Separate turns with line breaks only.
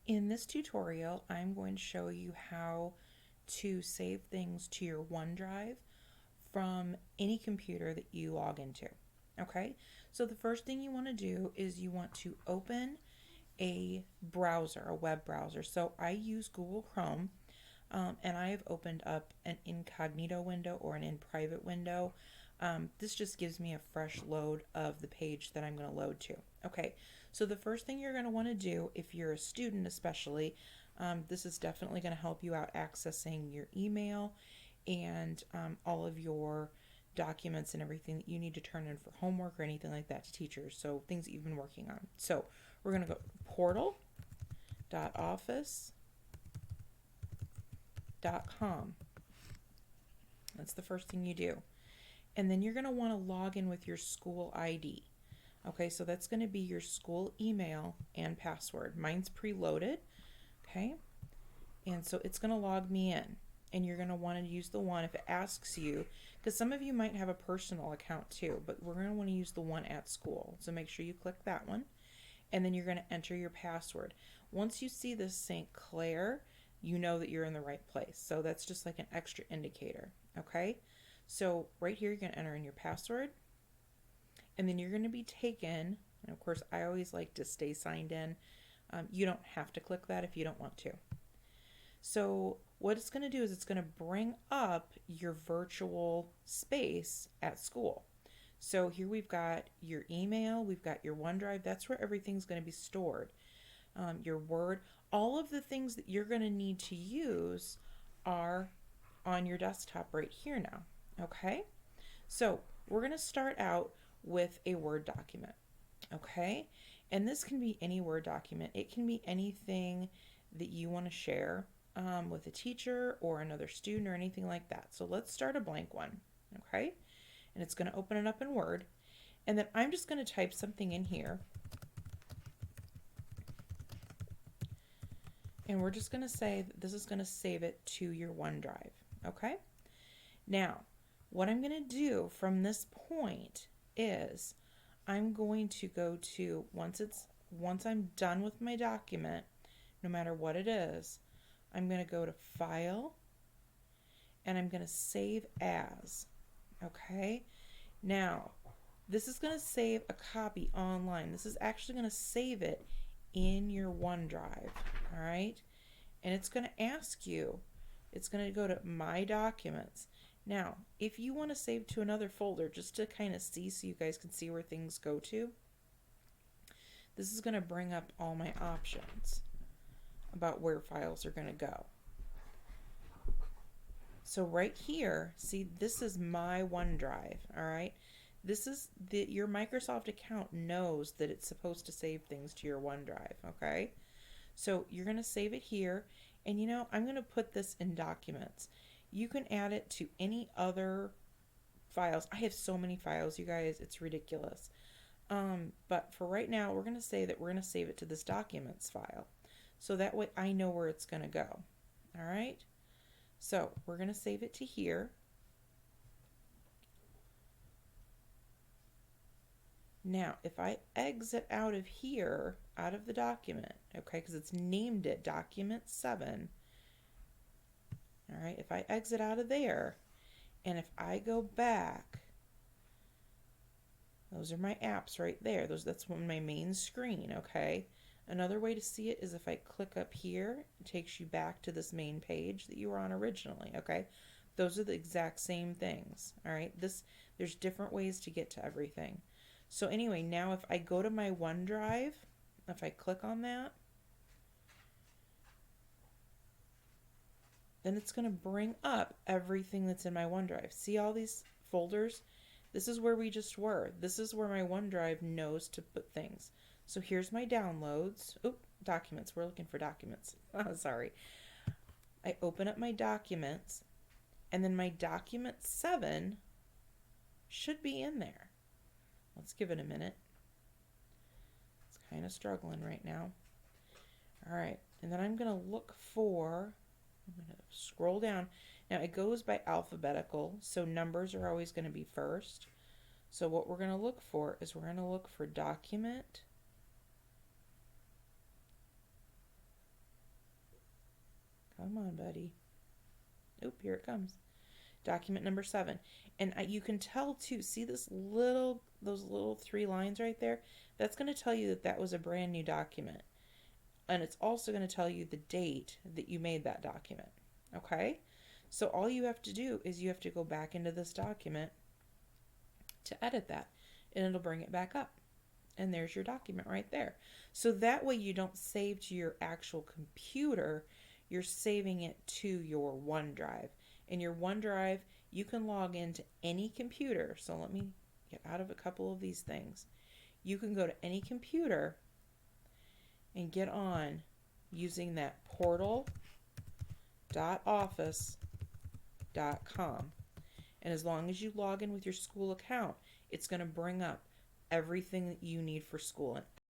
In this tutorial, I'm going to show you how to save things to your OneDrive from any computer that you log into. Okay, so the first thing you want to do is you want to open a browser, a web browser. So I use Google Chrome, and I have opened up an incognito window or an in private window. This just gives me a fresh load of the page that I'm going to load to. Okay, so the first thing you're going to want to do, if you're a student especially, this is definitely going to help you out accessing your email and all of your documents and everything that you need to turn in for homework or anything like that to teachers. So things that you've been working on. So we're going to go portal.office.com. That's the first thing you do. And then you're going to want to log in with your school ID. Okay, so that's going to be your school email and password. Mine's preloaded. Okay, and so it's going to log me in. And you're going to want to use the one if it asks you, because some of you might have a personal account too, but we're going to want to use the one at school. So make sure you click that one. And then you're going to enter your password. Once you see this St. Clair, you know that you're in the right place. So that's just like an extra indicator. Okay, so right here you're going to enter in your password. And then you're going to be taken, and of course I always like to stay signed in. You don't have to click that if you don't want to. So what it's going to do is it's going to bring up your virtual space at school. So here we've got your email, we've got your OneDrive, that's where everything's going to be stored. Your Word, all of the things that you're going to need to use are on your desktop right here now. Okay, so we're going to start out with a Word document. Okay, and this can be any Word document. It can be anything that you want to share with a teacher or another student or anything like that. So let's start a blank one. Okay, and it's going to open it up in Word. And then I'm just going to type something in here. And we're just going to say that this is going to save it to your OneDrive. Okay, now what I'm going to do from this point is I'm going to go to, once I'm done with my document, no matter what it is, I'm going to go to File, and I'm going to Save As. Okay, now this is going to save a copy online. This is actually going to save it in your OneDrive. All right, and it's going to ask you, it's going to go to My Documents. Now, if you want to save to another folder, just to kind of see so you guys can see where things go to, this is going to bring up all my options about where files are going to go. So right here, see, this is my OneDrive, all right? This is your Microsoft account knows that it's supposed to save things to your OneDrive, okay? So you're going to save it here, and you know, I'm going to put this in Documents. You can add it to any other files. I have so many files, you guys, it's ridiculous. But for right now, we're going to say that we're going to save it to this Documents file. So that way I know where it's going to go. All right? So we're going to save it to here. Now, if I exit out of here, out of the document, okay, because it's named it Document 7, all right, if I exit out of there, and if I go back, those are my apps right there. That's on my main screen, okay? Another way to see it is if I click up here, it takes you back to this main page that you were on originally, okay? Those are the exact same things, all right? There's different ways to get to everything. So anyway, now if I go to my OneDrive, if I click on that, then it's going to bring up everything that's in my OneDrive. See all these folders? This is where we just were. This is where my OneDrive knows to put things. So here's my downloads. Oop, documents. We're looking for documents. Oh, sorry. I open up my documents, and then my document 7 should be in there. Let's give it a minute. It's kind of struggling right now. All right, and then I'm going to look for, I'm going to scroll down. Now it goes by alphabetical, so numbers are always going to be first. So what we're going to look for is we're going to look for document Come on, buddy. Oop, here it comes. Document number 7. And you can tell too, see those little 3 lines right there? That's going to tell you that that was a brand new document. And it's also going to tell you the date that you made that document. Okay? So all you have to do is you have to go back into this document to edit that, and it'll bring it back up. And there's your document right there. So that way you don't save to your actual computer, you're saving it to your OneDrive. In your OneDrive, you can log into any computer. So let me get out of a couple of these things. You can go to any computer and get on using that portal.office.com. And as long as you log in with your school account, it's going to bring up everything that you need for school. And